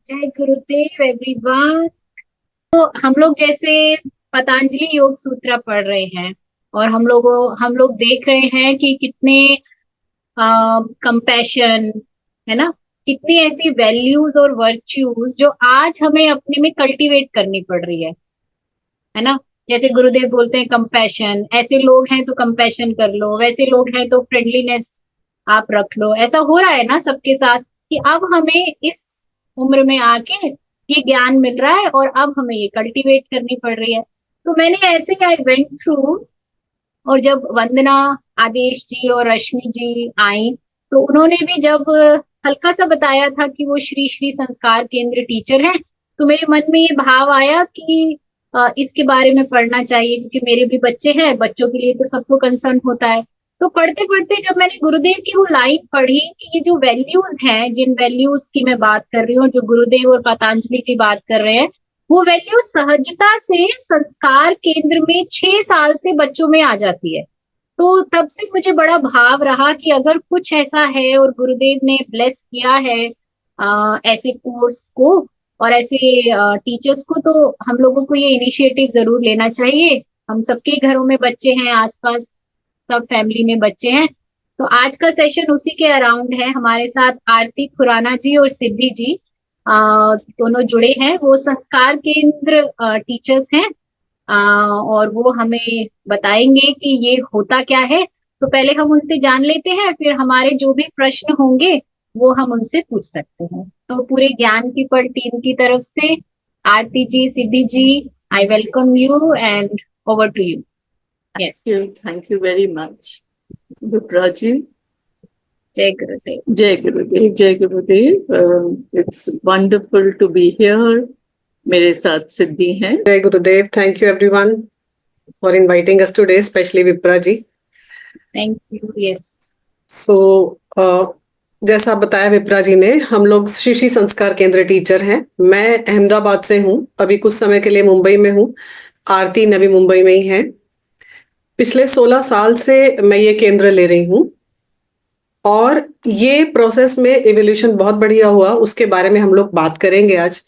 जय गुरुदेव एवरीवन। तो हम लोग जैसे पतंजलि योग सूत्र पढ़ रहे हैं और हम लोग देख रहे हैं कि कितने कंपैशन है ना, कितनी ऐसी वैल्यूज और वर्च्यूज जो आज हमें अपने में कल्टीवेट करनी पड़ रही है ना। जैसे गुरुदेव बोलते हैं कंपैशन, ऐसे लोग हैं तो कंपैशन कर लो, वैसे लोग हैं तो फ्रेंडलीनेस आप रख लो। ऐसा हो रहा है ना सबके साथ कि अब हमें इस उम्र में आके ये ज्ञान मिल रहा है और अब हमें ये कल्टीवेट करनी पड़ रही है। तो मैंने ऐसे आई वेंट थ्रू, और जब वंदना, आदेश जी और रश्मि जी आई तो उन्होंने भी जब हल्का सा बताया था कि वो श्री श्री संस्कार केंद्र टीचर हैं, तो मेरे मन में ये भाव आया कि इसके बारे में पढ़ना चाहिए, क्योंकि मेरे भी बच्चे हैं, बच्चों के लिए तो सबको कंसर्न होता है। तो पढ़ते पढ़ते जब मैंने गुरुदेव की वो लाइन पढ़ी कि ये जो वैल्यूज हैं, जिन वैल्यूज की मैं बात कर रही हूँ, जो गुरुदेव और पतंजलि जी बात कर रहे हैं, वो वैल्यू सहजता से संस्कार केंद्र में 6 साल से बच्चों में आ जाती है। तो तब से मुझे बड़ा भाव रहा कि अगर कुछ ऐसा है और गुरुदेव ने ब्लेस किया है ऐसे कोर्स को और ऐसे टीचर्स को, तो हम लोगों को ये इनिशिएटिव जरूर लेना चाहिए। हम सबके घरों में बच्चे हैं, आसपास सब फैमिली में बच्चे हैं। तो आज का सेशन उसी के अराउंड है। हमारे साथ आरती खुराना जी और सिद्धि जी दोनों जुड़े हैं। वो संस्कार केंद्र टीचर्स हैं और वो हमें बताएंगे कि ये होता क्या है। तो पहले हम उनसे जान लेते हैं, फिर हमारे जो भी प्रश्न होंगे वो हम उनसे पूछ सकते हैं। तो पूरे ज्ञान की पढ़ टीम की तरफ से Aarti ji, Siddhi ji, I welcome you and over to you. Yes. Thank you very much. Vipraji. जय गुरुदेव। Jai Gurudev, Jai Gurudev. It's wonderful to be here. मेरे साथ सिद्धि हैं। Jai Gurudev. Thank you everyone for inviting us today, especially Vipra ji. Thank you. Yes. So, जैसा बताया विप्रा जी ने, हम लोग श्री श्री संस्कार केंद्र टीचर हैं। मैं अहमदाबाद से हूँ, अभी कुछ समय के लिए मुंबई में हूँ। आरती नवी मुंबई में ही है। पिछले 16 साल से मैं ये केंद्र ले रही हूँ और ये प्रोसेस में एवोल्यूशन बहुत बढ़िया हुआ, उसके बारे में हम लोग बात करेंगे आज।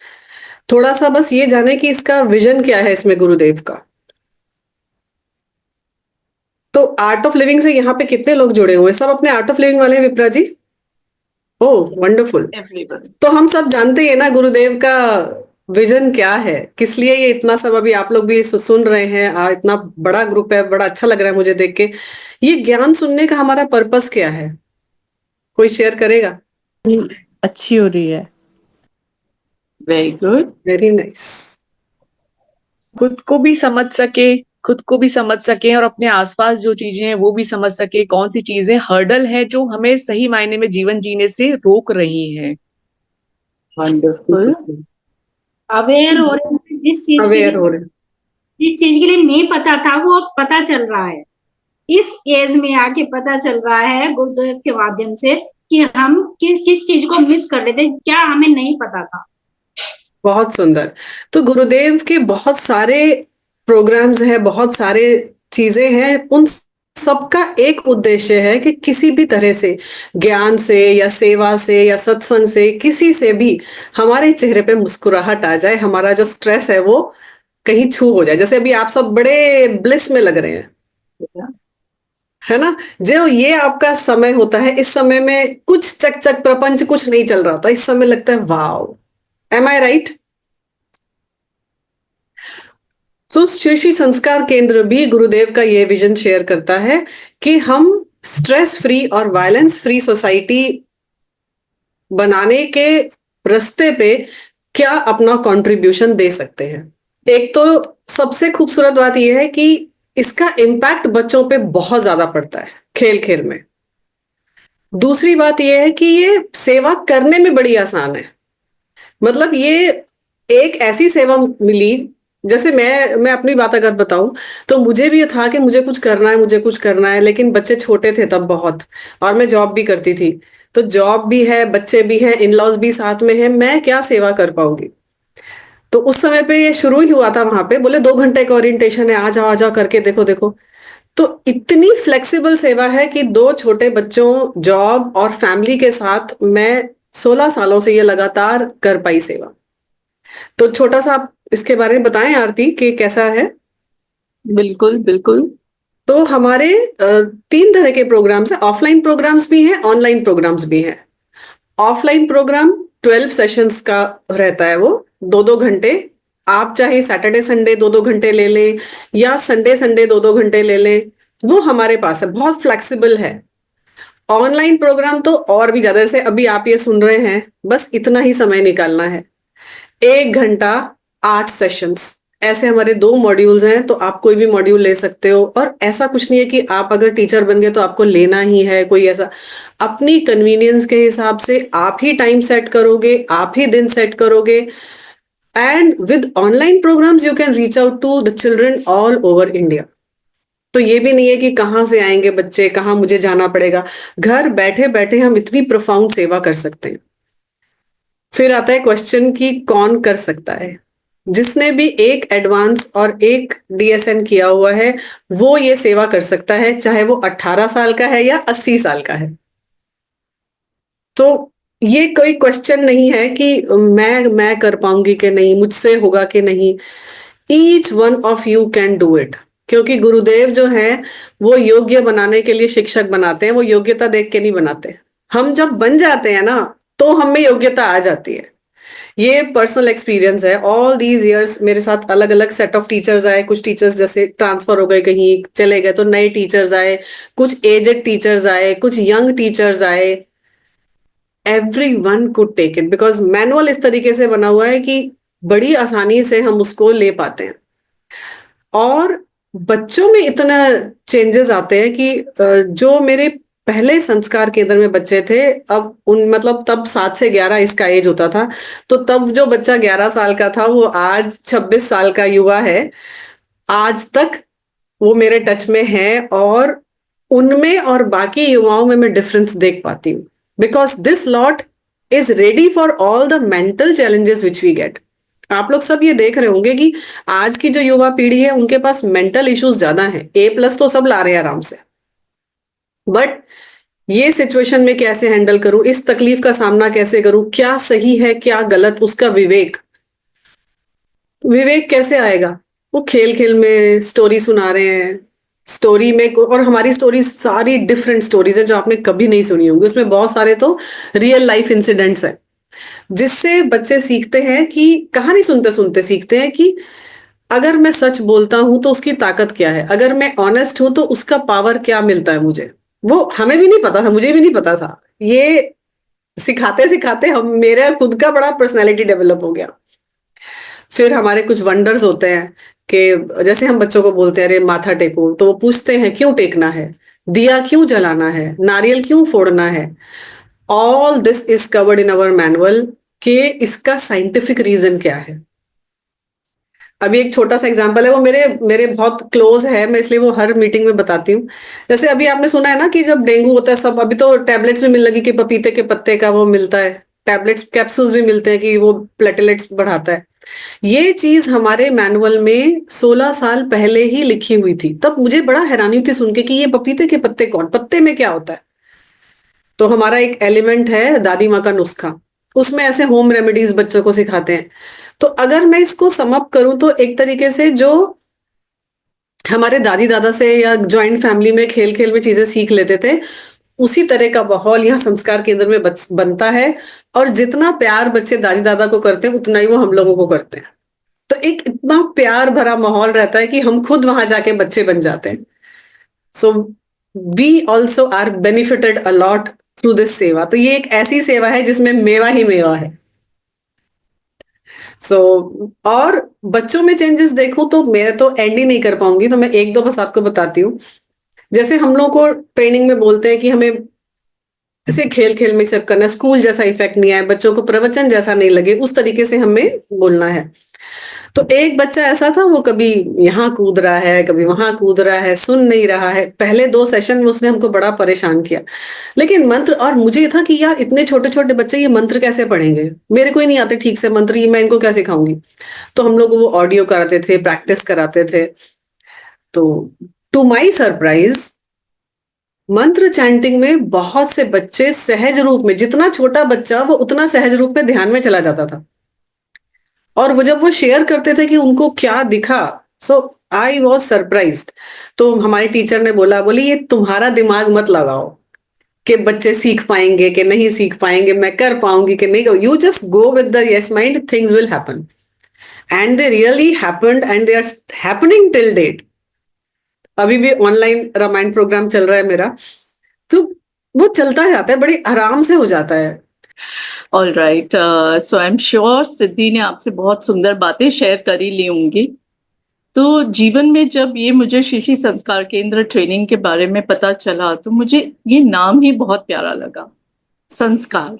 थोड़ा सा बस ये जाने कि इसका विजन क्या है इसमें गुरुदेव का। तो आर्ट ऑफ लिविंग से यहाँ पे कितने लोग जुड़े हुए हैं? सब अपने आर्ट ऑफ लिविंग वाले हैं विप्रा जी? ओह वंडरफुल। Everyone. तो हम सब जानते हैं ना गुरुदेव का विजन क्या है, किस लिए ये इतना सब अभी आप लोग भी सुन रहे हैं। इतना बड़ा ग्रुप है, बड़ा अच्छा लग रहा है मुझे देख के। ये ज्ञान सुनने का हमारा पर्पस क्या है, कोई शेयर करेगा? अच्छी हो रही है। Very good. Very nice. खुद को भी समझ सके और अपने आसपास जो चीजें हैं वो भी समझ सके, कौन सी चीजें हर्डल है जो हमें सही मायने में जीवन जीने से रोक रही हैं। Wonderful. अवेयर हो रहे हैं, अवेयर हो रहे हैं। जिस चीज के लिए नहीं पता था वो अब पता चल रहा है। इस एज में आके पता चल रहा है गुरुदेव के माध्यम से कि हम किस चीज को मिस कर रहे थे, क्या हमें नहीं पता था। बहुत सुंदर। तो गुरुदेव के बहुत सारे प्रोग्राम्स हैं, बहुत सारे चीजें हैं, उन सबका एक उद्देश्य है कि किसी भी तरह से ज्ञान से या सेवा से या सत्संग से किसी से भी हमारे चेहरे पे मुस्कुराहट आ जाए, हमारा जो स्ट्रेस है वो कहीं छू हो जाए। जैसे अभी आप सब बड़े ब्लिस में लग रहे हैं, है ना? जो ये आपका समय होता है, इस समय में कुछ चक चक प्रपंच कुछ नहीं चल रहा होता, इस समय लगता है वाओ। एम आई राइट? तो श्री श्री संस्कार केंद्र भी गुरुदेव का ये विजन शेयर करता है कि हम स्ट्रेस फ्री और वायलेंस फ्री सोसाइटी बनाने के रास्ते पे क्या अपना कंट्रीब्यूशन दे सकते हैं। एक तो सबसे खूबसूरत बात यह है कि इसका इम्पैक्ट बच्चों पे बहुत ज्यादा पड़ता है खेल खेल में। दूसरी बात यह है कि ये सेवा करने में बड़ी आसान है। मतलब ये एक ऐसी सेवा मिली, जैसे मैं अपनी बात अगर बताऊं तो मुझे भी ये था कि मुझे कुछ करना है, मुझे कुछ करना है, लेकिन बच्चे छोटे थे तब बहुत, और मैं जॉब भी करती थी। तो जॉब भी है, बच्चे भी हैं, इन लॉज भी साथ में है, मैं क्या सेवा कर पाऊंगी। तो उस समय पे ये शुरू ही हुआ था, वहां पे बोले 2 घंटे का ओरिएंटेशन है, आ जाओ करके देखो देखो। तो इतनी फ्लेक्सिबल सेवा है कि 2 छोटे बच्चों, जॉब और फैमिली के साथ मैं 16 सालों से ये लगातार कर पाई सेवा। तो छोटा सा आप इसके बारे में बताएं आरती कि कैसा है। बिल्कुल बिल्कुल। तो हमारे 3 तरह के प्रोग्राम्स हैं, ऑफलाइन प्रोग्राम्स भी हैं, ऑनलाइन प्रोग्राम्स भी हैं। ऑफलाइन प्रोग्राम 12 सेशंस का रहता है, वो 2-2 घंटे। आप चाहे सैटरडे संडे 2-2 घंटे ले लें या संडे संडे 2-2 घंटे ले लें, वो हमारे पास है, बहुत फ्लेक्सिबल है। ऑनलाइन प्रोग्राम तो और भी ज्यादा, जैसे अभी आप ये सुन रहे हैं, बस इतना ही समय निकालना है, 1 घंटा 8 सेशंस, ऐसे हमारे 2 मॉड्यूल्स हैं, तो आप कोई भी मॉड्यूल ले सकते हो। और ऐसा कुछ नहीं है कि आप अगर टीचर बन गए तो आपको लेना ही है, कोई ऐसा, अपनी कन्वीनियंस के हिसाब से आप ही टाइम सेट करोगे, आप ही दिन सेट करोगे। And with online programs you can reach out to the children all over India. तो ये भी नहीं है कि कहाँ से आएंगे बच्चे, कहाँ मुझे जाना पड़ेगा, घर बैठे बैठे हम इतनी प्रोफाउंड सेवा कर सकते हैं। फिर आता है क्वेश्चन कि कौन कर सकता है। जिसने भी एक एडवांस और एक डीएसएन किया हुआ है वो ये सेवा कर सकता है, चाहे वो 18 साल का है या 80 साल का है। तो ये कोई क्वेश्चन नहीं है कि मैं कर पाऊंगी कि नहीं, मुझसे होगा कि नहीं। Each one of you can do it, क्योंकि गुरुदेव जो है वो योग्य बनाने के लिए शिक्षक बनाते हैं, वो योग्यता देख के नहीं बनाते। हम जब बन जाते हैं ना तो हम में योग्यता आ जाती है। ये पर्सनल एक्सपीरियंस है। ऑल दीज इयर्स मेरे साथ अलग अलग सेट ऑफ टीचर्स आए, कुछ टीचर्स जैसे ट्रांसफर हो गए, कहीं चले गए, तो नए टीचर्स आए, कुछ एजेड टीचर्स आए, कुछ यंग टीचर्स आए। everyone could take it because manual इस तरीके से बना हुआ है कि बड़ी आसानी से हम उसको ले पाते हैं। और बच्चों में इतना चेंजेस आते हैं कि जो मेरे पहले संस्कार केंद्र में बच्चे थे, अब उन मतलब तब 7 से 11 इसका एज होता था, तो तब जो बच्चा 11 साल का था वो आज 26 साल का युवा है। आज तक वो मेरे टच में है और उनमें और बाकी युवाओं में मैं डिफरेंस देख पाती हूँ, because this lot is ready for all the mental challenges which we get. आप लोग सब ये देख रहे होंगे कि आज की जो युवा पीढ़ी है उनके पास मेंटल इश्यूज ज्यादा हैं, A+ तो सब ला रहे हैं आराम से, बट ये सिचुएशन में कैसे हैंडल करूं, इस तकलीफ का सामना कैसे करूं, क्या सही है क्या गलत, उसका विवेक विवेक कैसे आएगा। वो खेल खेल में स्टोरी सुना रहे हैं, स्टोरी में, और हमारी स्टोरी सारी डिफरेंट स्टोरीज है जो आपने कभी नहीं सुनी होंगी, उसमें बहुत सारे तो रियल लाइफ इंसिडेंट्स हैं, जिससे बच्चे सीखते हैं कि कहानी सुनते सुनते सीखते हैं कि अगर मैं सच बोलता हूं तो उसकी ताकत क्या है, अगर मैं ऑनेस्ट हूं तो उसका पावर क्या मिलता है मुझे। वो हमें भी नहीं पता था, मुझे भी नहीं पता था। ये सिखाते सिखाते हम, मेरा खुद का बड़ा पर्सनैलिटी डेवलप हो गया। फिर हमारे कुछ वंडर्स होते हैं कि जैसे हम बच्चों को बोलते हैं अरे माथा टेको, तो वो पूछते हैं क्यों टेकना है, दिया क्यों जलाना है, नारियल क्यों फोड़ना है। All this is covered in our manual कि इसका साइंटिफिक रीजन क्या है। अभी एक छोटा सा एग्जांपल है, वो मेरे मेरे बहुत क्लोज है, मैं इसलिए वो हर मीटिंग में बताती हूँ। जैसे अभी आपने सुना है ना कि जब डेंगू होता है, सब अभी तो टैबलेट्स भी मिलने लगी कि पपीते के पत्ते का वो मिलता है, टैबलेट्स कैप्सूल्स भी मिलते हैं कि वो प्लेटलेट्स बढ़ाता है। ये चीज हमारे मैनुअल में 16 साल पहले ही लिखी हुई थी। तब मुझे बड़ा हैरानी हुई थी सुन के कि ये पपीते के पत्ते कौन, पत्ते में क्या होता है। तो हमारा एक एलिमेंट है दादी माँ का नुस्खा, उसमें ऐसे होम रेमेडीज बच्चों को सिखाते हैं। तो अगर मैं इसको सम अप करूं तो एक तरीके से जो हमारे दादी दादा से या ज्वाइंट फैमिली में खेल खेल में चीजें सीख लेते थे, उसी तरह का माहौल यहाँ संस्कार केंद्र में बनता है। और जितना प्यार बच्चे दादी दादा को करते हैं उतना ही वो हम लोगों को करते हैं। तो एक इतना प्यार भरा माहौल रहता है कि हम खुद वहां जाके बच्चे बन जाते हैं। So we also are benefited a lot through this seva. तो ये एक ऐसी सेवा है जिसमें मेवा ही मेवा है। और बच्चों में चेंजेस देखूं तो मैं तो एंड ही नहीं कर पाऊंगी, तो मैं एक दो बस आपको बताती हूँ। जैसे हम लोग को ट्रेनिंग में बोलते हैं कि हमें इसे खेल खेल में सब करना, स्कूल जैसा इफेक्ट नहीं आए, बच्चों को प्रवचन जैसा नहीं लगे, उस तरीके से हमें बोलना है। तो एक बच्चा ऐसा था, वो कभी यहाँ कूद रहा है, कभी वहां कूद रहा है, सुन नहीं रहा है। पहले 2 सेशन में उसने हमको बड़ा परेशान किया। लेकिन मंत्र, और मुझे ये था कि यार इतने छोटे छोटे बच्चे ये मंत्र कैसे पढ़ेंगे, मेरे को ही नहीं आते ठीक से मंत्र, ये मैं इनको क्या सिखाऊंगी। तो हम लोग वो ऑडियो कराते थे, प्रैक्टिस कराते थे। तो टू माई सरप्राइज मंत्र चैंटिंग में बहुत से बच्चे सहज रूप में, जितना छोटा बच्चा वो उतना सहज रूप में ध्यान में चला जाता था। और वो जब वो शेयर करते थे कि उनको क्या दिखा, सो आई वॉज सरप्राइज्ड। तो हमारी टीचर ने बोली ये तुम्हारा दिमाग मत लगाओ कि बच्चे सीख पाएंगे कि नहीं सीख पाएंगे, मैं कर पाऊंगी कि नहीं, you just go with the yes mind, things will happen. And they really happened and they are happening till date. अभी भी ऑनलाइन रामायण प्रोग्राम चल रहा है मेरा, तो वो चलता जाता है, बड़ी आराम से हो जाता है। All right, so I am sure Siddhi ने आपसे बहुत सुंदर बातें शेयर करी ली होंगी। तो जीवन में जब ये मुझे शिशि संस्कार केंद्र ट्रेनिंग के बारे में पता चला तो मुझे ये नाम ही बहुत प्यारा लगा, संस्कार।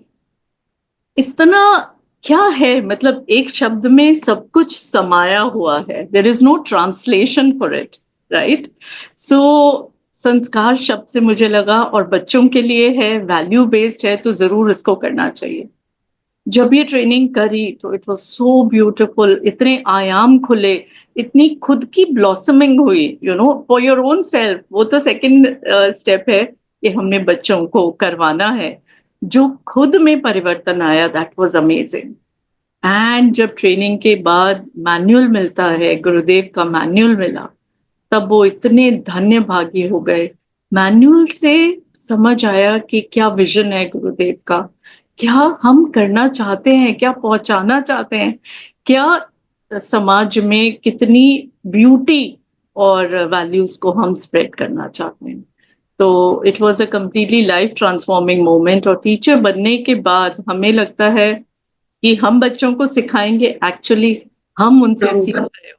इतना क्या है, मतलब एक शब्द में सब कुछ समाया हुआ है, there is no translation for it, right? So संस्कार शब्द से मुझे लगा, और बच्चों के लिए है, वैल्यू बेस्ड है, तो जरूर इसको करना चाहिए। जब ये ट्रेनिंग करी तो इट वाज सो ब्यूटीफुल, इतने आयाम खुले, इतनी खुद की ब्लॉसमिंग हुई, you know, for your own self. वो तो सेकंड स्टेप है कि हमने बच्चों को करवाना है। जो खुद में परिवर्तन आया, दैट वाज अमेजिंग। एंड जब ट्रेनिंग के बाद मैनुअल मिलता है, गुरुदेव का मैनुअल मिला, तब वो इतने धन्य भागी हो गए। मैनुअल से समझ आया कि क्या विजन है गुरुदेव का, क्या हम करना चाहते हैं, क्या पहुंचाना चाहते हैं, क्या समाज में कितनी ब्यूटी और वैल्यूज को हम स्प्रेड करना चाहते हैं। तो it was a completely life transforming moment. और टीचर बनने के बाद हमें लगता है कि हम बच्चों को सिखाएंगे, एक्चुअली हम उनसे सीख रहे होते हैं,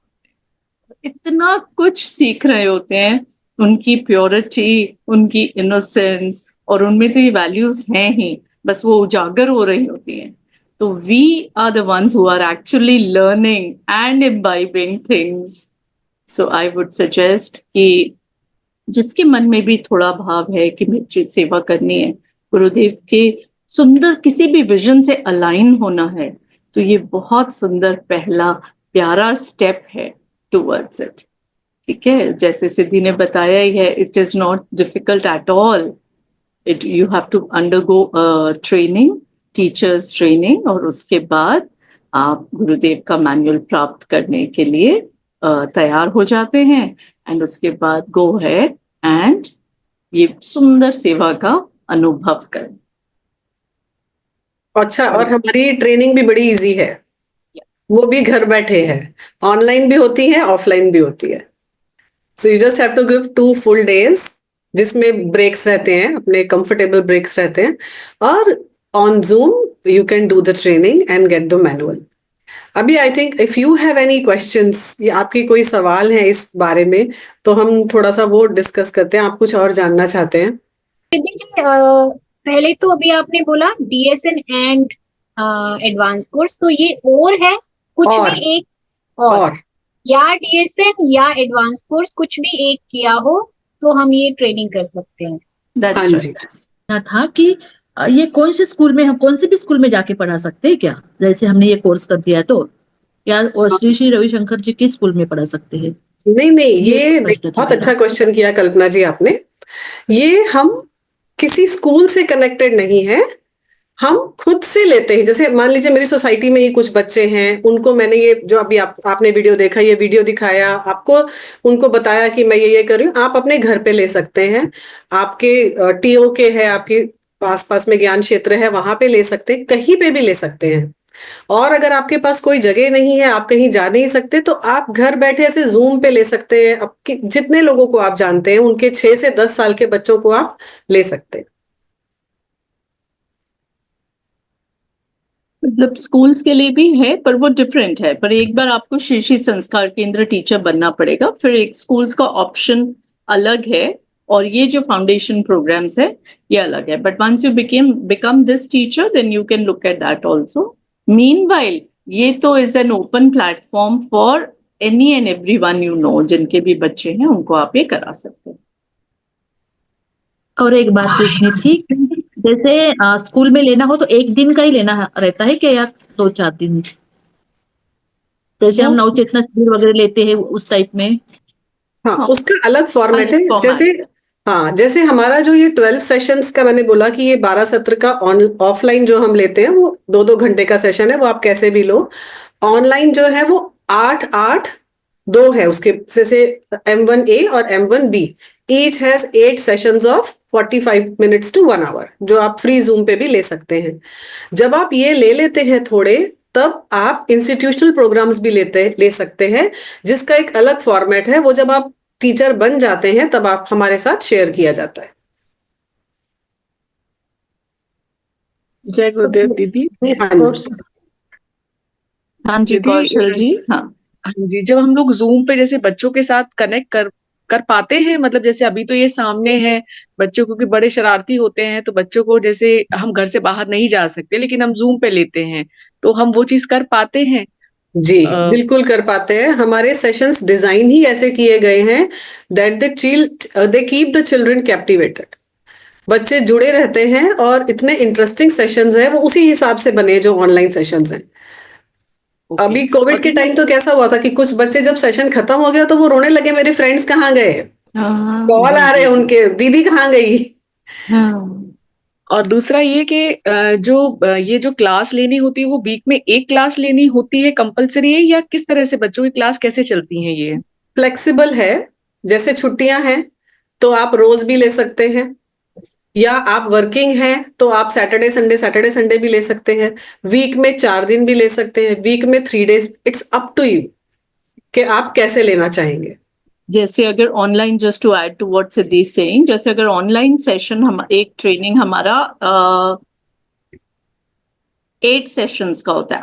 इतना कुछ सीख रहे होते हैं, उनकी प्योरिटी, उनकी इनोसेंस, और उनमें तो ये वैल्यूज हैं ही, बस वो उजागर हो रही होती हैं। तो we are the ones who are actually learning and imbibing things. So I would suggest कि जिसके मन में भी थोड़ा भाव है कि मुझे सेवा करनी है, गुरुदेव के सुंदर किसी भी विजन से अलाइन होना है, तो ये बहुत सुंदर पहला प्यारा स्टेप है टुवर्ड्स इट। ठीक है, जैसे सिद्धि ने बताया ही है, it is not difficult at all. It you have to undergo training, teachers training, और उसके बाद आप गुरुदेव का मैनुअल प्राप्त करने के लिए तैयार हो जाते हैं। एंड उसके बाद गो है एंड ये सुंदर सेवा का अनुभव करें। अच्छा, और हमारी ट्रेनिंग भी बड़ी इजी है, वो भी घर बैठे है, ऑनलाइन भी होती है, ऑफलाइन भी होती है। So you just have to give 2 full days, जिसमें ब्रेक्स रहते हैं, अपने कंफर्टेबल ब्रेक्स रहते हैं, और on Zoom you can do the training and get the manual. अभी I think if you have any questions या आपकी कोई सवाल है इस बारे में, तो हम थोड़ा सा वो डिस्कस करते हैं। आप कुछ और जानना चाहते हैं? सिद्धि जी, पहले तो अभी आपने बोला डीएसएन एंड एडवांस कोर्स, तो ये और है कुछ और भी एक और या डीएसएन या एडवांस कोर्स कुछ भी एक किया हो तो हम ये ट्रेनिंग कर सकते हैं। That's हाँ right. जी। था कि ये कौन से स्कूल में, हम कौन से भी स्कूल में जाके पढ़ा सकते हैं क्या? जैसे हमने ये कोर्स कर दिया तो क्या श्री श्री रविशंकर जी के स्कूल में पढ़ा सकते हैं? नहीं नहीं, ये प्रश्न था बहुत मेरा। अच्छा क्वेश्चन किया कल्पना जी आपने। ये हम किसी स्कूल से कनेक्टेड नहीं है, हम खुद से लेते हैं। जैसे मान लीजिए मेरी सोसाइटी में ही कुछ बच्चे हैं, उनको मैंने ये जो अभी आपने वीडियो देखा, ये वीडियो दिखाया आपको, उनको बताया कि मैं ये कर रही हूँ, आप अपने घर पे ले सकते हैं। आपके टीओ के है, आपके आसपास में ज्ञान क्षेत्र है, वहां पे ले सकते हैं, कहीं पे भी ले सकते हैं। और अगर आपके पास कोई जगह नहीं है, आप कहीं जा नहीं सकते, तो आप घर बैठे ऐसे जूम पे ले सकते हैं। आपके जितने लोगों को आप जानते हैं, उनके 6 से 10 साल के बच्चों को आप ले सकते हैं। मतलब स्कूल्स के लिए भी है, पर वो डिफरेंट है। पर एक बार आपको श्री श्री संस्कार केंद्र टीचर बनना पड़ेगा, फिर एक स्कूल्स का ऑप्शन अलग है, और ये जो फाउंडेशन प्रोग्राम्स है ये अलग है। But once you become this teacher, then you can look at that also. Meanwhile ये तो is an open platform for any and everyone, you know, जिनके भी बच्चे हैं उनको आप ये करा सकते हैं। और एक बात पूछनी थी, जैसे स्कूल में लेना हो तो एक दिन का ही लेना रहता है क्या, या 2-4 दिन? जैसे हम नवचेतना शिविर वगैरह लेते हैं उस टाइप में? हाँ, उसका अलग फॉर्मेट है। अलग format जैसे है। हाँ, जैसे हमारा जो ये 12 सेशंस का मैंने बोला कि ये 12 सत्र का ऑफलाइन जो हम लेते हैं वो 2-2 घंटे का सेशन है, वो आप कैसे भी लो। ऑनलाइन जो है वो 8-8-2 है उसके, जैसे M1A और M1B, each has 8 sessions of 45 minutes to 1 hour, जो आप फ्री जूम पे भी ले सकते हैं। जब आप ये ले लेते हैं थोड़े, तब आप इंस्टीट्यूशनल प्रोग्राम्स भी ले सकते हैं, जिसका एक अलग फॉर्मेट है। वो जब आप टीचर बन जाते हैं तब आप हमारे साथ शेयर किया जाता है। जय गुरुदेव दीदी। हाँ जी। हाँ जी, दीदी, कौशल जी। हाँ हाँ जी, जब हम लोग जूम पे जैसे बच्चों के साथ कनेक्ट कर पाते हैं, मतलब जैसे अभी तो ये सामने है, बच्चों क्योंकि बड़े शरारती होते हैं, तो बच्चों को जैसे हम घर से बाहर नहीं जा सकते, लेकिन हम जूम पे लेते हैं, तो हम वो चीज कर पाते हैं। जी, अ, बिल्कुल कर पाते हैं। हमारे सेशंस डिजाइन ही ऐसे किए गए हैं that they keep the children captivated. बच्चे जुड़े रहते हैं और इतने इंटरेस्टिंग सेशंस हैं, वो उसी हिसाब से बने जो ऑनलाइन सेशंस हैं। ओके। अभी और कोविड के दीदी, टाइम तो कैसा हुआ था कि कुछ बच्चे जब सेशन खत्म हो गया तो वो रोने लगे, मेरे फ्रेंड्स कहाँ गए, हाँ कॉल जी आ रहे जी हैं जी। उनके, दीदी कहाँ गई। हाँ। और दूसरा ये कि ये जो क्लास लेनी होती है वो वीक में एक क्लास लेनी होती है, कंपलसरी है, या किस तरह से बच्चों की क्लास कैसे चलती हैं ये? फ्लेक्सिबल है, जैसे छुट्टियां हैं तो आप रोज भी ले सकते हैं, या आप वर्किंग हैं तो आप सैटरडे संडे भी ले सकते हैं। वीक में 4 दिन भी ले सकते हैं, वीक में 3 days, it's up to you कि आप कैसे लेना चाहेंगे। जैसे अगर online, just to add to what Siddhi saying, जैसे अगर ऑनलाइन सेशन हम एक ट्रेनिंग हमारा 8 सेशंस का होता है,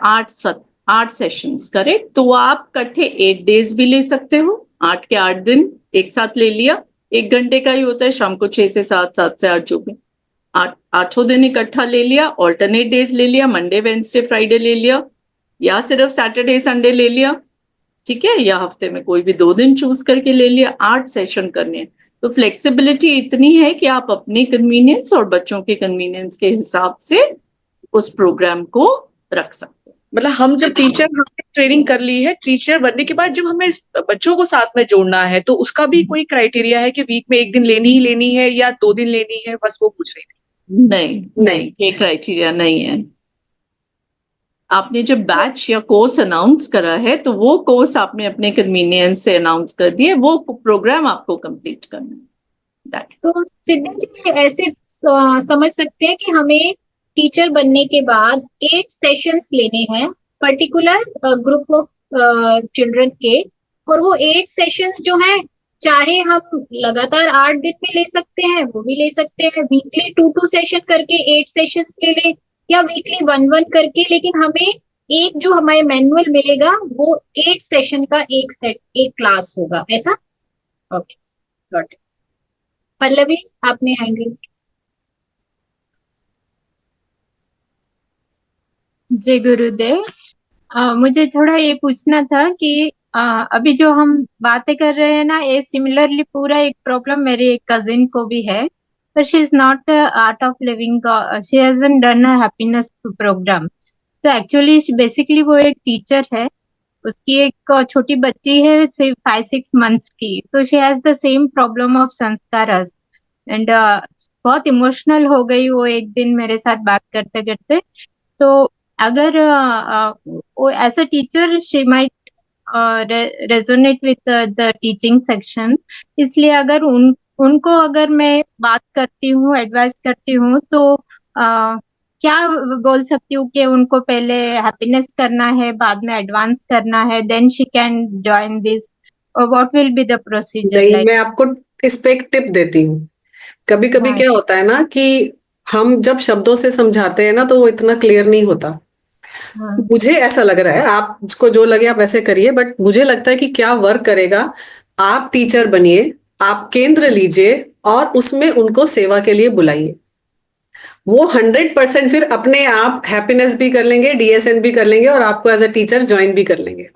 8 सेशंस करेक्ट, तो आप इकट्ठे 8 डेज भी ले सकते हो, 8 के 8 दिन एक साथ ले लिया, 1 घंटे का ही होता है, शाम को 6 से 7, 7 से 8, जो भी 8 दिन इकट्ठा ले लिया, ऑल्टरनेट डेज ले लिया, मंडे वेंसडे फ्राइडे ले लिया, या सिर्फ सैटरडे संडे ले लिया, ठीक है, या हफ्ते में कोई भी 2 दिन चूज करके ले लिया। 8 सेशन करने हैं, तो फ्लेक्सिबिलिटी इतनी है कि आप अपने कन्वीनियंस और बच्चों के कन्वीनियंस के हिसाब से उस प्रोग्राम को रख सकते हैं। मतलब हम जब टीचर हमने ट्रेनिंग कर ली है, टीचर बनने के बाद जब हमें बच्चों को साथ में जोड़ना है, तो उसका भी कोई क्राइटेरिया है कि वीक में 1 दिन लेनी ही लेनी है या 2 दिन लेनी है? बस वो पूछ रही थी। नहीं नहीं, ये क्राइटेरिया नहीं है। आपने जब बैच या कोर्स अनाउंस करा है तो वो कोर्स आपने अपने कन्वीनियंस से अनाउंस कर दिए, वो प्रोग्राम आपको कंप्लीट करना है। That. तो सिद्धि जी ऐसे समझ सकते हैं कि हमें टीचर बनने के बाद 8 सेशंस लेने हैं पर्टिकुलर ग्रुप ऑफ चिल्ड्रन के, और वो 8 सेशंस जो है, चाहे हम लगातार 8 दिन में ले सकते हैं, वो भी ले सकते हैं, वीकली 2-2 सेशन करके 8 सेशंस ले लें, या वीकली 1-1 करके, लेकिन हमें एक जो हमें मैनुअल मिलेगा वो 8 सेशन का एक क्लास होगा, ऐसा? Okay, got it. पल्लवी, आपने हैंड रेज किया। जय गुरुदेव। मुझे थोड़ा ये पूछना था कि अभी जो हम बातें कर रहे हैं ना, ये सिमिलरली पूरा एक प्रॉब्लम मेरे कजिन को भी है, पर she is not Art of Living, she hasn't done a happiness program. तो एक्चुअली बेसिकली वो एक टीचर है, उसकी एक छोटी बच्ची है सिर्फ 5-6 मंथ्स की, तो she has the same problem of संस्कारस एंड बहुत इमोशनल हो गई वो एक दिन मेरे साथ बात करते करते। तो अगर as a teacher she might resonate with the teaching section, इसलिए अगर उनको अगर मैं बात करती हूँ, एडवाइस करती हूँ, तो क्या बोल सकती हूँ कि उनको पहले हैप्पीनेस करना है, बाद में एडवांस करना है, then she can join this, और what will be the procedure नहीं, लाइक? मैं आपको इस पे एक टिप देती हूँ। कभी कभी हाँ क्या होता है ना कि हम जब शब्दों से समझाते हैं ना तो वो इतना क्लियर नहीं होता। हाँ मुझे ऐसा लग रहा है, आपको जो लगे आप ऐसे करिए, बट मुझे लगता है कि क्या वर्क करेगा, आप टीचर बनिए, आप केंद्र लीजिए और उसमें उनको सेवा के लिए बुलाइए। वो 100% फिर अपने आप हैप्पीनेस भी कर लेंगे, DSN भी कर लेंगे और आपको एज अ टीचर ज्वाइन भी कर लेंगे।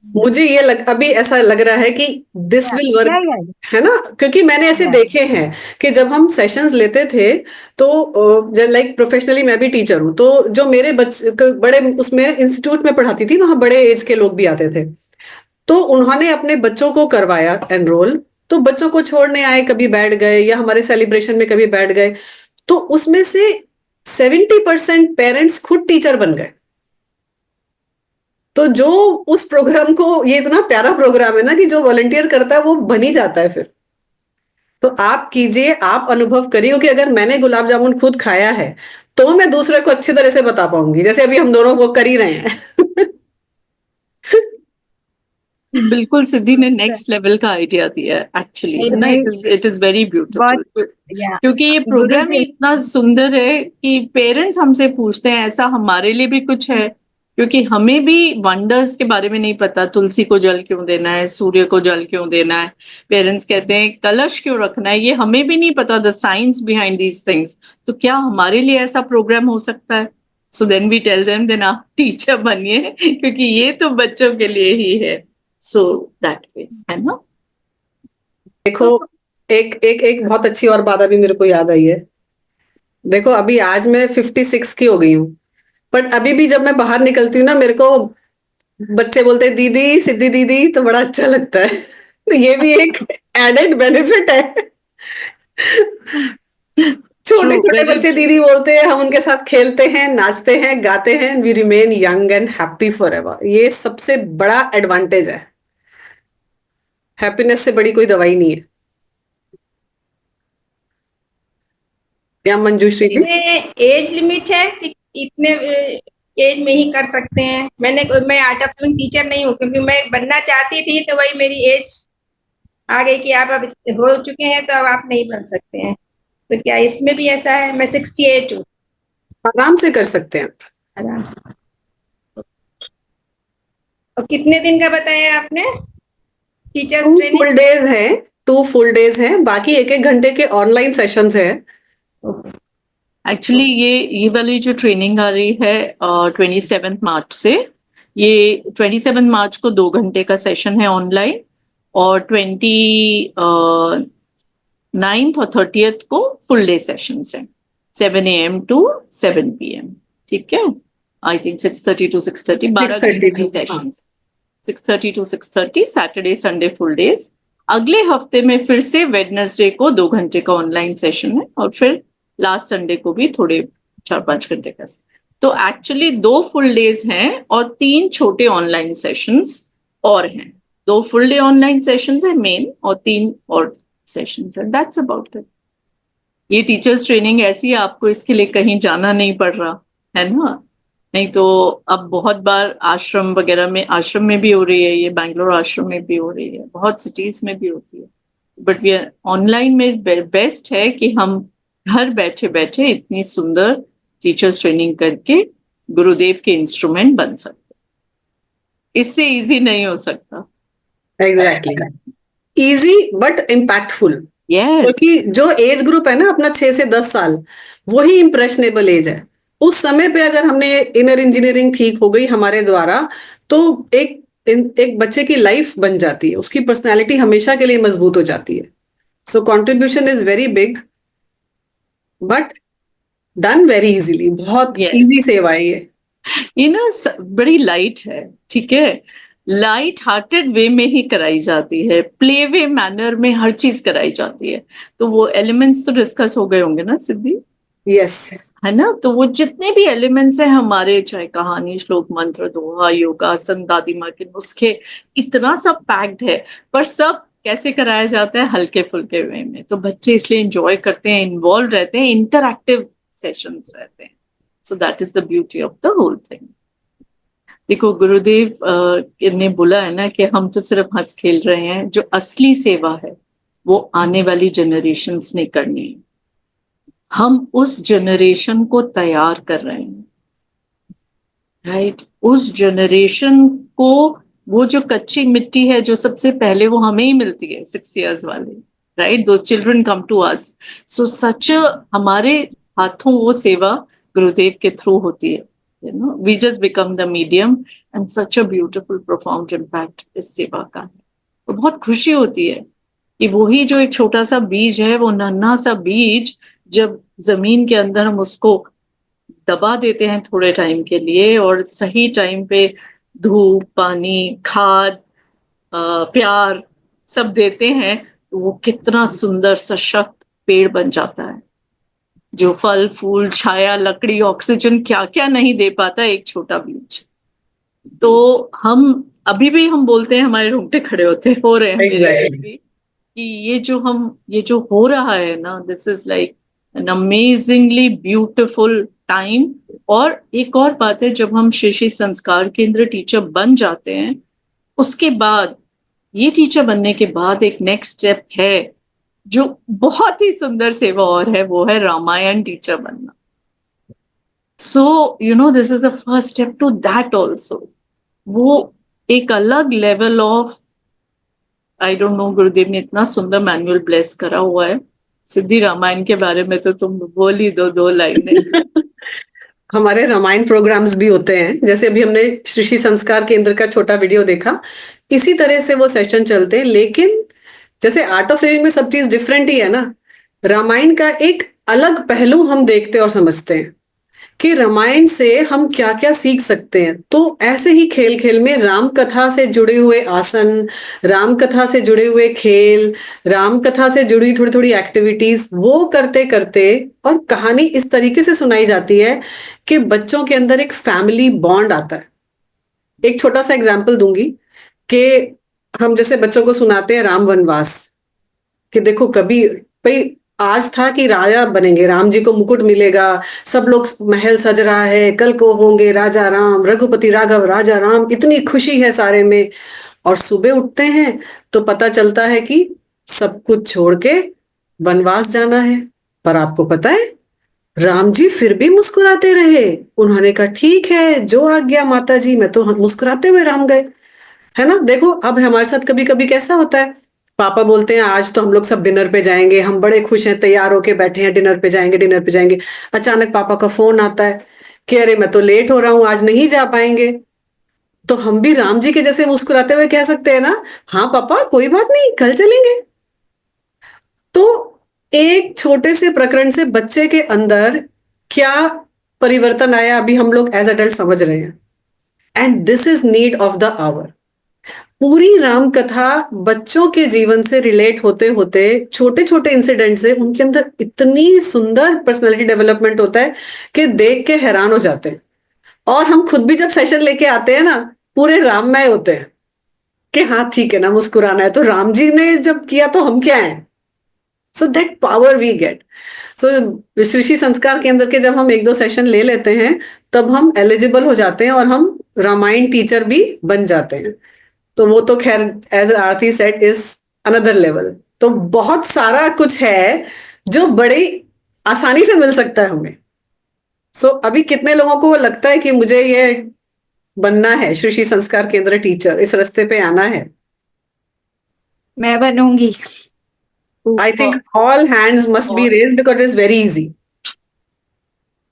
मुझे अभी ऐसा लग रहा है कि दिस विल या वर्क, है ना, क्योंकि मैंने ऐसे या देखे हैं कि जब हम सेशंस लेते थे तो लाइक प्रोफेशनली मैं भी टीचर हूँ, तो जो मेरे बच्चे बड़े उस मेरे इंस्टीट्यूट में पढ़ाती थी, वहां बड़े एज के लोग भी आते थे, तो उन्होंने अपने बच्चों को करवाया एनरोल, तो बच्चों को छोड़ने आए, कभी बैठ गए, या हमारे सेलिब्रेशन में कभी बैठ गए, तो उसमें से 70% पेरेंट्स खुद टीचर बन गए। तो जो उस प्रोग्राम को, ये इतना प्यारा प्रोग्राम है ना कि जो वॉलंटियर करता है वो बन ही जाता है फिर। तो आप कीजिए, आप अनुभव करिए कि अगर मैंने गुलाब जामुन खुद खाया है तो मैं दूसरे को अच्छी तरह से बता पाऊंगी, जैसे अभी हम दोनों वो कर ही रहे हैं। बिल्कुल, सिद्धि ने नेक्स्ट लेवल का आइडिया दिया है एक्चुअली, है ना? इट इज वेरी ब्यूटीफुल, या क्योंकि ये प्रोग्राम ही इतना सुंदर है कि पेरेंट्स हमसे पूछते हैं ऐसा हमारे लिए भी कुछ है, क्योंकि हमें भी वंडर्स के बारे में नहीं पता। तुलसी को जल क्यों देना है, सूर्य को जल क्यों देना है, पेरेंट्स कहते हैं कलश क्यों रखना है, ये हमें भी नहीं पता, the science behind these things. तो क्या हमारे लिए ऐसा प्रोग्राम हो सकता है? So then we tell them, then आप टीचर बनिए, क्योंकि ये तो बच्चों के लिए ही है। सो दैट वे, है ना? देखो, एक एक एक बहुत अच्छी और बात अभी मेरे को याद आई है। देखो, अभी आज मैं 56 की हो गई हूँ, पर अभी भी जब मैं बाहर निकलती हूँ ना, मेरे को बच्चे बोलते हैं दीदी, सिद्धि दीदी, तो बड़ा अच्छा लगता है। तो ये भी एक एडेड बेनिफिट है। छोटे True, छोटे very बच्चे true. दीदी बोलते हैं, हम उनके साथ खेलते हैं, नाचते हैं, गाते हैं, we remain young and happy forever. ये सबसे बड़ा एडवांटेज है। हैप्पीनेस से बड़ी कोई दवाई नहीं है। या मंजूश्री जी? में एज लिमिट है कि इतने एज में ही कर सकते हैं? मैं आर्ट ऑफ लिविंग टीचर नहीं हूँ, क्योंकि मैं बनना चाहती थी, तो वही मेरी एज आ गई कि आप अब हो चुके हैं तो अब आप नहीं बन सकते हैं। तो क्या इसमें भी ऐसा है? मैं 68 हूँ। आराम से कर सकते हैं। आराम से। और कितने दिन का बताया आपने टीचर्स 2 ट्रेनिंग? फुल डेज है, 2 फुल डेज है, बाकी 1-1 घंटे के ऑनलाइन सेशंस है। एक्चुअली ये वाली जो ट्रेनिंग आ रही है 27 मार्च से, ये 27 मार्च को 2 घंटे का सेशन है ऑनलाइन, और 29th और 30th को फुल डे सेशंस हैं, 7 AM to 7 PM। ठीक है, आई थिंक 6:30 to 6:30, 12 घंटे की session, 6:30 to 6:30, Saturday Sunday full days. अगले हफ्ते में फिर से वेडनेसडे को 2 घंटे का ऑनलाइन सेशन है, और फिर लास्ट संडे को भी थोड़े 4-5 घंटे का। तो एक्चुअली 2 फुल डेज हैं और 3 छोटे ऑनलाइन सेशंस और हैं। 2 फुल डे ऑनलाइन सेशंस है मेन, और 3 और सेशंस है। That's about it. ये टीचर्स ट्रेनिंग ऐसी है, आपको इसके लिए कहीं जाना नहीं पड़ रहा, है ना? नहीं तो अब बहुत बार आश्रम वगैरह में, आश्रम में भी हो रही है ये, बैंगलोर आश्रम में भी हो रही है, बहुत सिटीज में भी होती है, बट ये ऑनलाइन में बेस्ट है कि हम घर बैठे बैठे इतनी सुंदर टीचर्स ट्रेनिंग करके गुरुदेव के इंस्ट्रूमेंट बन सकते। इससे इजी नहीं हो सकता। Exactly, easy but impactful. Yes, क्योंकि जो एज ग्रुप है ना अपना 6 से 10 साल, वही इंप्रेशनेबल एज है। उस समय पे अगर हमने इनर इंजीनियरिंग ठीक हो गई हमारे द्वारा, तो एक बच्चे की लाइफ बन जाती है, उसकी पर्सनालिटी हमेशा के लिए मजबूत हो जाती है। So contribution is very big, but done very easily. बहुत yes. इजी सेवा है ये। ये ना बड़ी लाइट है, ठीक है, लाइट हार्टेड वे में ही कराई जाती है, प्ले वे मैनर में हर चीज कराई जाती है। तो वो एलिमेंट्स तो डिस्कस हो गए होंगे ना सिद्धि? यस, है ना? तो वो जितने भी एलिमेंट्स हैं हमारे, चाहे कहानी, श्लोक, मंत्र, दोहा, योगासन, दादी माँ के नुस्खे, इतना सब पैक्ड है, पर सब कैसे कराया जाता है? हल्के फुल्के वे में। तो बच्चे इसलिए एंजॉय करते हैं, इन्वॉल्व रहते हैं, इंटरैक्टिव सेशंस रहते हैं। So that is the beauty of the whole thing. देखो, गुरुदेव ने बोला है ना कि हम तो सिर्फ हंस खेल रहे हैं, जो असली सेवा है वो आने वाली जनरेशन्स ने करनी है। हम उस जनरेशन को तैयार कर रहे हैं, राइट? उस जनरेशन को, वो जो कच्ची मिट्टी है जो सबसे पहले वो हमें ही मिलती है, 6 years वाले, right? Those children come to us. So such हमारे हाथों वो सेवा गुरुदेव के थ्रू होती है, you know, we just become the medium, and such a beautiful profound impact इस सेवा का है। तो बहुत खुशी होती है कि वही जो एक छोटा सा बीज है, वो नन्हा सा बीज, जब जमीन के अंदर हम उसको दबा देते हैं थोड़े टाइम के लिए, और सही टाइम पे धूप, पानी, खाद, प्यार सब देते हैं, तो वो कितना सुंदर सशक्त पेड़ बन जाता है, जो फल फूल छाया लकड़ी ऑक्सीजन क्या क्या नहीं दे पाता एक छोटा बीज। तो हम अभी भी हम बोलते हैं, हमारे रोंगटे खड़े होते हो रहे हैं मेरे एग्जैक्टली। भी, कि ये जो हो रहा है ना, this is like an amazingly beautiful time. और एक और बात है, जब हम श्री श्री संस्कार केंद्र टीचर बन जाते हैं, उसके बाद ये टीचर बनने के बाद एक नेक्स्ट स्टेप है जो बहुत ही सुंदर सेवा और है, वो है रामायण टीचर बनना। So this is the first step to that also. वो एक अलग level of, I don't know, Gurudev ने इतना सुंदर मैनुअल ब्लेस करा हुआ है। सिद्धि, रामायण के बारे में तो तुम बोल ही दो लाइनें। हमारे रामायण प्रोग्राम्स भी होते हैं, जैसे अभी हमने श्री श्री संस्कार केंद्र का छोटा वीडियो देखा, इसी तरह से वो सेशन चलते हैं। लेकिन जैसे आर्ट ऑफ लिविंग में सब चीज डिफरेंट ही है ना, रामायण का एक अलग पहलू हम देखते और समझते हैं कि रामायण से हम क्या क्या सीख सकते हैं। तो ऐसे ही खेल खेल में राम कथा से जुड़े हुए आसन, राम कथा से जुड़े हुए खेल, राम कथा से जुड़ी थोड़ी थोड़ी एक्टिविटीज, वो करते करते, और कहानी इस तरीके से सुनाई जाती है कि बच्चों के अंदर एक फैमिली बॉन्ड आता है। एक छोटा सा एग्जाम्पल दूंगी कि हम जैसे बच्चों को सुनाते हैं राम वनवास, कि देखो कभी भाई आज था कि राजा बनेंगे, राम जी को मुकुट मिलेगा, सब लोग, महल सज रहा है, कल को होंगे राजा राम, रघुपति राघव राजा राम, इतनी खुशी है सारे में। और सुबह उठते हैं तो पता चलता है कि सब कुछ छोड़ के वनवास जाना है। पर आपको पता है, राम जी फिर भी मुस्कुराते रहे। उन्होंने कहा ठीक है, जो आज्ञा माता जी, मैं तो मुस्कुराते हुए राम गए। है ना? देखो अब हमारे साथ कभी कभी कैसा होता है, पापा बोलते हैं आज तो हम लोग सब डिनर पे जाएंगे, हम बड़े खुश हैं, तैयार होके बैठे हैं, डिनर पे जाएंगे डिनर पे जाएंगे। अचानक पापा का फोन आता है कि अरे मैं तो लेट हो रहा हूं, आज नहीं जा पाएंगे। तो हम भी राम जी के जैसे मुस्कुराते हुए कह सकते हैं ना, हाँ पापा कोई बात नहीं, कल चलेंगे। तो एक छोटे से प्रकरण से बच्चे के अंदर क्या परिवर्तन आया, अभी हम लोग एज अडल्ट समझ रहे हैं। And this is need of the hour. पूरी राम कथा बच्चों के जीवन से रिलेट होते होते छोटे छोटे इंसिडेंट से उनके अंदर इतनी सुंदर पर्सनालिटी डेवलपमेंट होता है कि देख के हैरान हो जाते हैं। और हम खुद भी जब सेशन लेके आते हैं ना, पूरे राममय होते हैं कि हाँ ठीक है ना, मुस्कुराना है, तो राम जी ने जब किया तो हम क्या हैं। So that power we get. So Shri Shri Sanskar Kendra के जब हम एक दो सेशन ले लेते हैं, तब हम एलिजिबल हो जाते हैं और हम रामायण टीचर भी बन जाते हैं। तो वो तो खैर, as Aarti said, is another level. तो बहुत सारा कुछ है जो बड़ी आसानी से मिल सकता है हमें। सो अभी कितने लोगों को लगता है कि मुझे ये बनना है, श्री श्री संस्कार केंद्र टीचर, इस रास्ते पे आना है? मैं बनूंगी। I think all hands must be raised because it is very easy.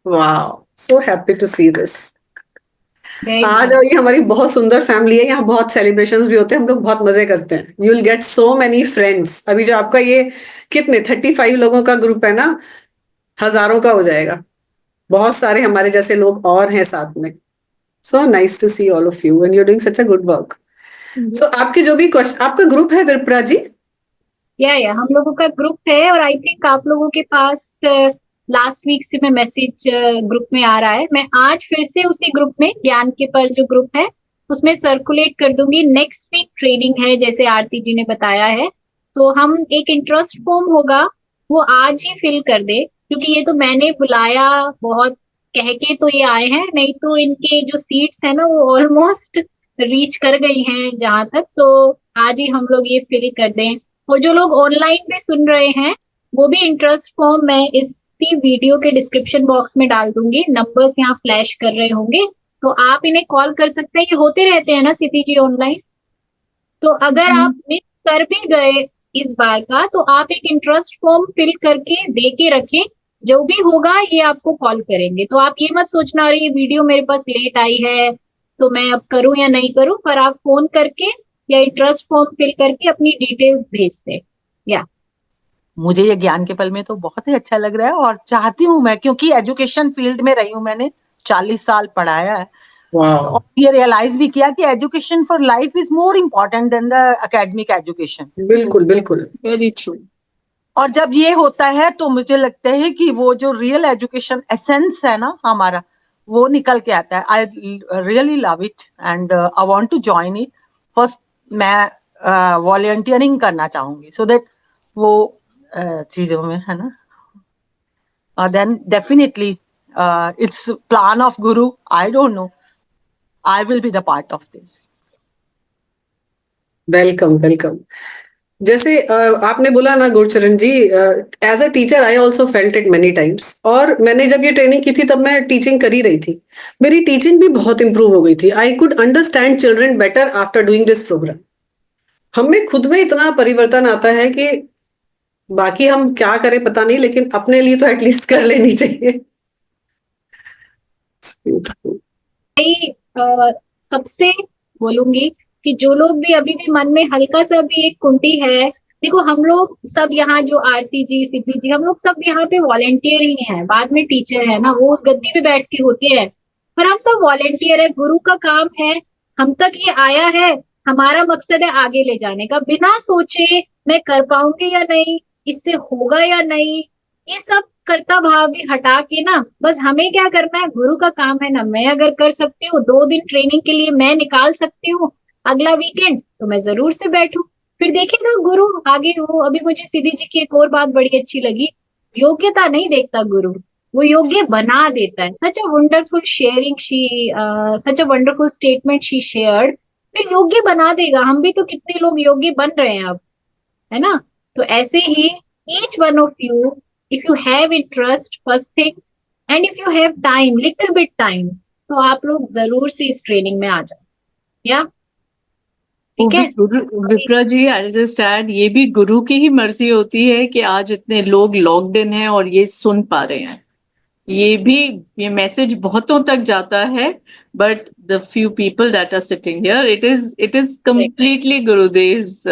Wow, so happy to see this. आ जाओ, ये हमारी बहुत सुंदर फैमिली है, यहाँ बहुत सेलिब्रेशंस भी होते हैं, हम लोग बहुत मजे करते हैं। You will get so many friends. अभी जो आपका ये कितने 35 लोगों का ग्रुप है ना, हजारों का हो जाएगा। बहुत सारे हमारे जैसे लोग और हैं साथ में। So nice to see all of you and you doing such a good work. So आपके जो भी क्वेश्चन, आपका ग्रुप है विरप्रा जी? या हम लोगों का ग्रुप है, और आई थिंक आप लोगों के पास लास्ट वीक से मैं मैसेज ग्रुप में आ रहा है। मैं आज फिर से उसी ग्रुप में, ज्ञान के पल जो ग्रुप है उसमें सर्कुलेट कर दूंगी। नेक्स्ट वीक ट्रेनिंग है जैसे आरती जी ने बताया है, तो हम एक इंटरेस्ट फॉर्म होगा वो आज ही फिल कर दे, क्योंकि ये तो मैंने बुलाया बहुत कह के तो ये आए हैं, नहीं तो इनके जो सीट्स है ना वो ऑलमोस्ट रीच कर गई हैं जहां तक। तो आज ही हम लोग ये फिल कर दें। और जो लोग ऑनलाइन भी सुन रहे हैं, वो भी इंटरेस्ट फॉर्म मैं इसी वीडियो के डिस्क्रिप्शन बॉक्स में डाल दूंगी, नंबर्स यहाँ फ्लैश कर रहे होंगे, तो आप इन्हें कॉल कर सकते हैं। ये होते रहते हैं ना सिद्धि जी ऑनलाइन, तो अगर आप मिस कर भी गए इस बार का, तो आप एक इंटरेस्ट फॉर्म फिल करके दे के रखें, जो भी होगा ये आपको कॉल करेंगे। तो आप ये मत सोचना अरे ये वीडियो मेरे पास लेट आई है तो मैं अब करूं या नहीं करूं, पर आप फोन करके या इंटरेस्ट फॉर्म फिल करके अपनी डिटेल्स भेज दे। या मुझे ये ज्ञान के पल में तो बहुत ही अच्छा लग रहा है, और चाहती हूँ मैं, क्योंकि एजुकेशन फील्ड में रही हूँ, मैंने 40 साल पढ़ाया है, वाह, और ये रियलाइज भी किया कि education for life is more important then the academic education. बिल्कुल बिल्कुल। Very true. और जब ये होता है तो मुझे लगता है कि वो जो रियल एजुकेशन एसेंस है ना हमारा, वो निकल के आता है। I really love it and I want to join it. First मैं वॉलंटियरिंग करना चाहूंगी सो दैट वो चीजों में है ना, then definitely it's plan of Guru. I don't know. I will be the part of this. Welcome welcome. जैसे आपने बोला ना Gurcharan ji, as a teacher I also felt it many times, और मैंने जब ये ट्रेनिंग की थी तब मैं टीचिंग कर ही रही थी। मेरी टीचिंग भी बहुत इंप्रूव हो गई थी। I could understand children better after doing this program. हमें खुद में इतना परिवर्तन आता है कि बाकी हम क्या करें पता नहीं, लेकिन अपने लिए तो एटलीस्ट कर लेनी चाहिए। सबसे बोलूंगी कि जो लोग भी अभी भी मन में हल्का सा भी एक कुंठी है, देखो हम लोग सब यहाँ जो आरती जी, सिद्धि जी, हम लोग सब यहाँ पे वॉलेंटियर ही हैं, बाद में टीचर है ना, वो उस गद्दी पे बैठ के होते हैं, पर हम सब वॉलेंटियर है। गुरु का काम है, हम तक ये आया है, हमारा मकसद है आगे ले जाने का, बिना सोचे मैं कर पाऊंगी या नहीं, इससे होगा या नहीं, ये सब कर्ता भाव भी हटा के ना, बस हमें क्या करना है, गुरु का काम है ना। मैं अगर कर सकती हूँ 2 दिन ट्रेनिंग के लिए मैं निकाल सकती हूँ अगला वीकेंड, तो मैं जरूर से बैठूं, फिर देखेगा गुरु आगे। वो अभी मुझे सिद्धि जी की एक और बात बड़ी अच्छी लगी, योग्यता नहीं देखता गुरु, वो योग्य बना देता है। Such a wonderful sharing she, such a wonderful statement she shared. फिर योग्य बना देगा, हम भी तो कितने लोग योग्य बन रहे हैं अब, है ना। तो ऐसे ही each one of you, if you have interest, first thing, and if you have time, little bit time, तो आप लोग जरूर से इस ट्रेनिंग में आ जाओ, या ठीक है। विप्रा जी, आई जस्ट ऐड, ये भी गुरु की ही मर्जी होती है कि आज इतने लोग लॉक्ड इन हैं और ये सुन पा रहे हैं। ये भी, ये मैसेज बहुतों तक जाता है, but the few people that are sitting here, it is completely Gurudev's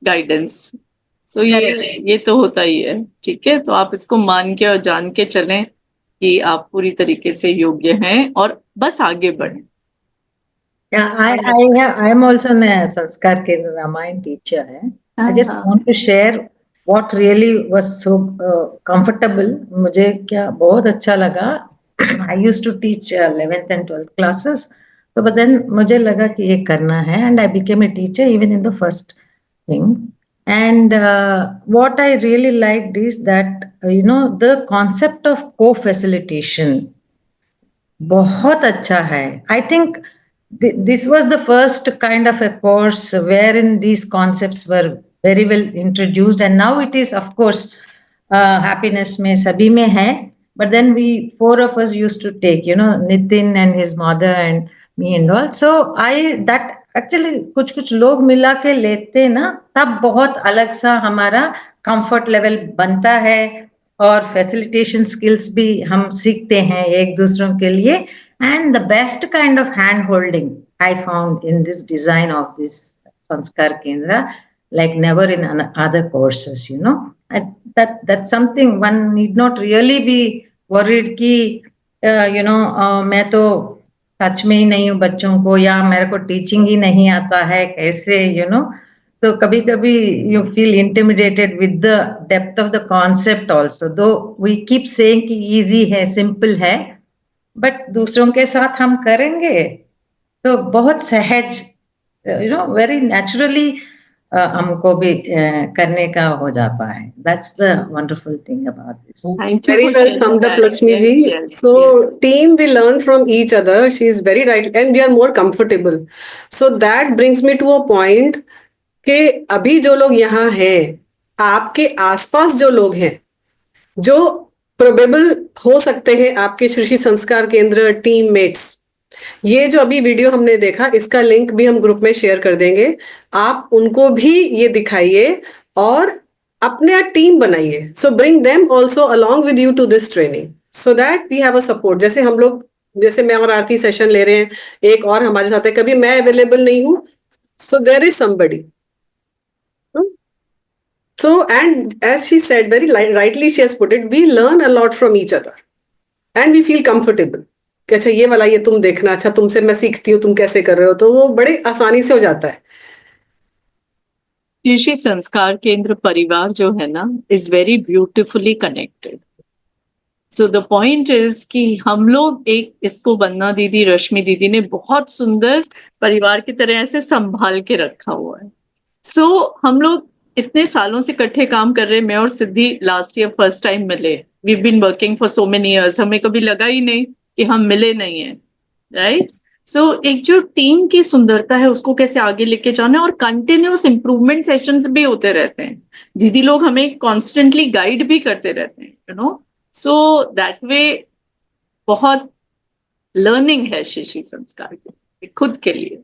guidance. So ये तो होता ही है। ठीक है, तो आप इसको मान के और जान के चलें कि आप पूरी तरीके से योग्य हैं और बस आगे बढ़ें। Yeah, I am also a Sanskar Kendra Ramayana teacher. I just want to share what really was so comfortable. मुझे क्या बहुत अच्छा लगा। I used to teach 11th and 12th classes. So, but then मुझे लगा कि ये करना है, and I became a teacher even in the first thing. And what I really liked is that the concept of co-facilitation बहुत अच्छा है. I think this was the first kind of a course wherein these concepts were very well introduced, and now it is, of course, happiness में सभी में है, but then we 4 of us used to take, Nitin and his mother and me and all. So that actually कुछ लोग मिला के लेते ना, तब बहुत अलग सा हमारा comfort level बनता है और फैसिलिटेशन स्किल्स भी हम सीखते हैं एक दूसरों के लिए. And the best kind of hand holding I found in this design of this Sanskar Kendra, like never in other courses, that's something one need not really be worried कि मैं तो टच में ही नहीं हूँ बच्चों को, या मेरे को टीचिंग ही नहीं आता है कैसे, तो कभी कभी you feel intimidated with the depth of the concept also, though we keep saying कि easy है, simple है, बट दूसरों के साथ हम करेंगे तो बहुत सहज, वेरी नेचुरली हमको भी करने का हो जाता है. That's the wonderful thing about this. Thank you. Very well summed up, Lakshmi ji. So team, we learn from each other. She is very right, and we are more comfortable. So that brings me to a point कि अभी जो लोग यहाँ हैं, आपके आसपास जो लोग हैं, जो प्रोबेबल हो सकते हैं आपके श्री संस्कार केंद्र टीममेट्स, ये जो अभी वीडियो हमने देखा, इसका लिंक भी हम ग्रुप में शेयर कर देंगे। आप उनको भी ये दिखाइए और अपने टीम बनाइए. So bring them also along with you to this training, so that we have a support. जैसे हम लोग, जैसे मैं और आरती सेशन ले रहे हैं, एक और हमारे साथ है, कभी मैं अवेलेबल नहीं हूँ, so there is somebody. So, and as she said, very rightly she has put it, we learn a lot from each other and we feel comfortable. कि अच्छा ये वाला ये तुम देखना, अच्छा तुमसे मैं सीखती हूँ तुम कैसे कर रहे हो, तो वो बड़े आसानी से हो जाता है। ऋषि संस्कार केंद्र परिवार जो है ना is very beautifully connected. So the point is कि हम लोग एक इसको वंदना दीदी, रश्मि दीदी ने बहुत सुंदर परिवार की तरह ऐसे संभाल के रखा हुआ है। सो हम लोग इतने सालों से इकट्ठे काम कर रहे हैं। मैं और Siddhi last year first time मिले। We been working for so many years, हमें कभी लगा ही नहीं कि हम मिले नहीं है, राइट। सो एक जो टीम की सुंदरता है उसको कैसे आगे लेके जाना है, और कंटिन्यूस इंप्रूवमेंट सेशंस भी होते रहते हैं। दीदी लोग हमें कॉन्स्टेंटली गाइड भी करते रहते हैं, you know. So that way बहुत लर्निंग है शिशि संस्कार के खुद के लिए।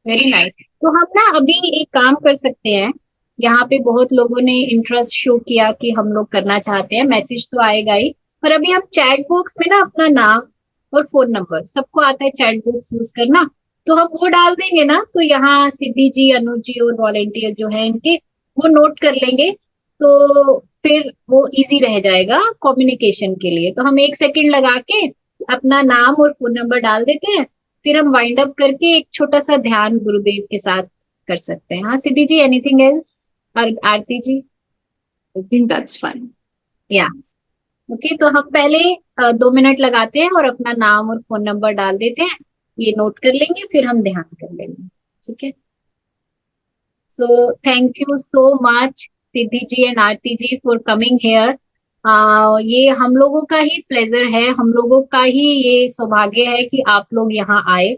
Very nice. तो हम ना अभी एक काम कर सकते हैं, यहाँ पे बहुत लोगों ने इंटरेस्ट शो किया कि हम लोग करना चाहते हैं, मैसेज तो आएगा ही, पर अभी हम चैट बॉक्स में ना अपना नाम और फोन नंबर, सबको आता है चैट बॉक्स यूज करना, तो हम वो डाल देंगे ना, तो यहाँ सिद्धि जी, अनुज जी और वॉलेंटियर जो है इनके, वो नोट कर लेंगे, तो फिर वो इजी रह जाएगा कम्युनिकेशन के लिए। तो हम 1 सेकंड लगा के अपना नाम और फोन नंबर डाल देते हैं, फिर हम वाइंड अप करके एक छोटा सा ध्यान गुरुदेव के साथ कर सकते हैं। हाँ सिद्धि जी, एनीथिंग एल्स? और Aarti ji? I think that's fine. Yeah okay, तो हम पहले 2 मिनट लगाते हैं और अपना नाम और फोन नंबर डाल देते हैं, ये नोट कर लेंगे, फिर हम ध्यान कर लेंगे, ठीक है। So thank you so much Siddhi ji and Aarti ji for coming here. ये हम लोगों का ही प्लेजर है, हम लोगों का ही ये सौभाग्य है कि आप लोग यहाँ आए।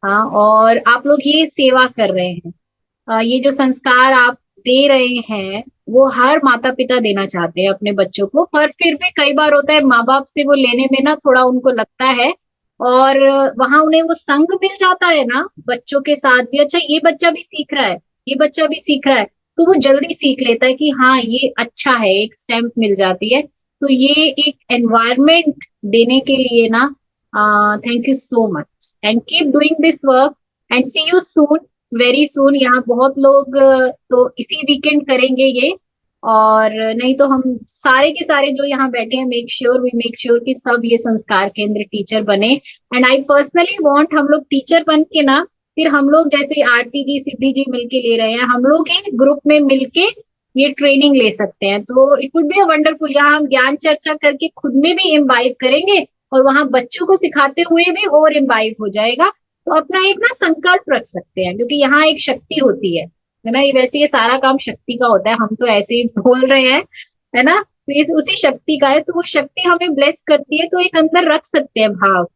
हाँ, और आप लोग ये सेवा कर रहे हैं, ये जो संस्कार आप दे रहे हैं वो हर माता पिता देना चाहते हैं अपने बच्चों को, पर फिर भी कई बार होता है माँ बाप से वो लेने में ना थोड़ा उनको लगता है, और वहां उन्हें वो संग मिल जाता है ना बच्चों के साथ भी, अच्छा ये बच्चा भी सीख रहा है, ये बच्चा भी सीख रहा है, तो वो जल्दी सीख लेता है कि हाँ ये अच्छा है, एक स्टैंप मिल जाती है। तो ये एक एनवायरमेंट देने के लिए ना, thank you so much and keep doing this work and see you soon, very soon. यहाँ बहुत लोग तो इसी वीकेंड करेंगे ये, और नहीं तो हम सारे के सारे जो यहाँ बैठे हैं, वी मेक श्योर कि सब ये संस्कार केंद्र टीचर बने। एंड आई पर्सनली वांट हम लोग टीचर बन के ना, फिर हम लोग जैसे आरती जी, सिद्धि जी मिलके ले रहे हैं, हम लोग ही ग्रुप में मिलके ये ट्रेनिंग ले सकते हैं। तो it would be a wonderful, यहाँ हम ज्ञान चर्चा करके खुद में भी इम्बाइब करेंगे और वहां बच्चों को सिखाते हुए भी और इम्बाइब हो जाएगा। तो अपना एक ना संकल्प रख सकते हैं, क्योंकि यहाँ एक शक्ति होती है ना, ये वैसे ये सारा काम शक्ति का होता है, हम तो ऐसे ही बोल रहे हैं, है ना, तो ये उसी शक्ति का है, तो वो शक्ति हमें ब्लेस करती है, तो एक अंदर रख सकते हैं भाव,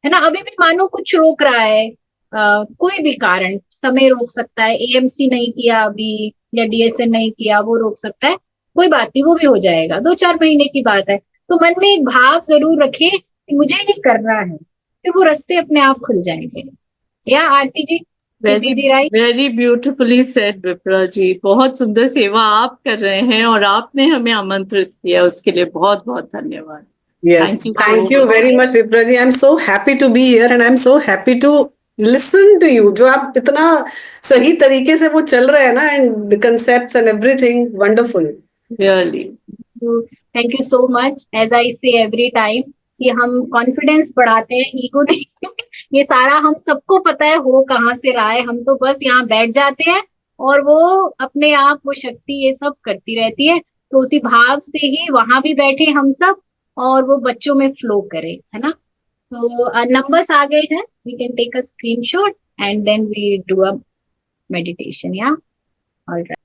है ना। अभी भी मानो कुछ रोक रहा है, कोई भी कारण, समय रोक सकता है, एएमसी नहीं किया अभी या डीएसएन नहीं किया, वो रोक सकता है, कोई बात नहीं, वो भी हो जाएगा, 2-4 महीने की बात है। तो मन में एक भाव जरूर रखें कि मुझे ये करना है, फिर वो रास्ते अपने आप खुल जाएंगे। या आरती जी, सिद्धि जी, राइट? वेरी ब्यूटिफुली सेड विप्रा जी, बहुत सुंदर सेवा आप कर रहे हैं और आपने हमें आमंत्रित किया, उसके लिए बहुत बहुत धन्यवाद। Yes, thank you very much Vipra ji, I am so happy to be here and I am so happy to listen to you, जो आप इतना सही तरीके से वो चल रहे हैं ना, and the concepts and everything wonderful, really. Thank you so much. As I say every time कि हम कॉन्फिडेंस बढ़ाते हैं, ईगो नहीं ये सारा हम सबको पता है हो कहाँ से रहा है, हम तो बस यहाँ बैठ जाते हैं और वो अपने आप वो शक्ति ये सब करती रहती है, तो उसी भाव से ही वहां भी बैठे हम सब और वो बच्चों में फ्लो करे, है ना। तो नंबर्स आ गए हैं, we can take a screenshot and then we do a meditation. या ऑलराइट।